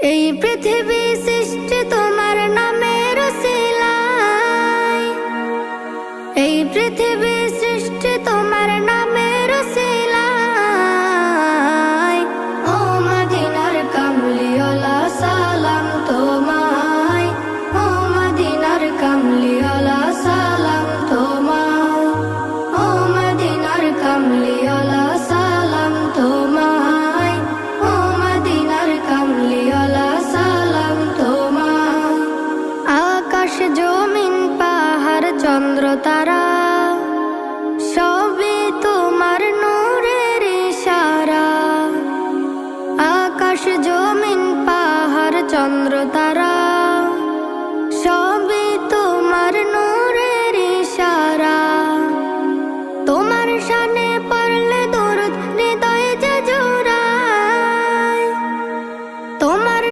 এই পৃথিবী সৃষ্টি তোমার নামের উসিলায়, এই পৃথিবী সৃষ্টি তোমার নামের উসিলায়। ও মদিনার কামলিওয়ালা সালাম তোমায়, ও মদিনার কামলিওয়ালা সালাম তোমায়, ও মদিনার কামলিওয়ালা সালাম তোমায়, ও মদিনার কামলিওয়ালা সালাম তোমায়। আকাশ জমিন পাহাড় চন্দ্র তারা সবই তোমার নূরের ইশারা। আকাশ জমিন পাহাড় চন্দ্র তারা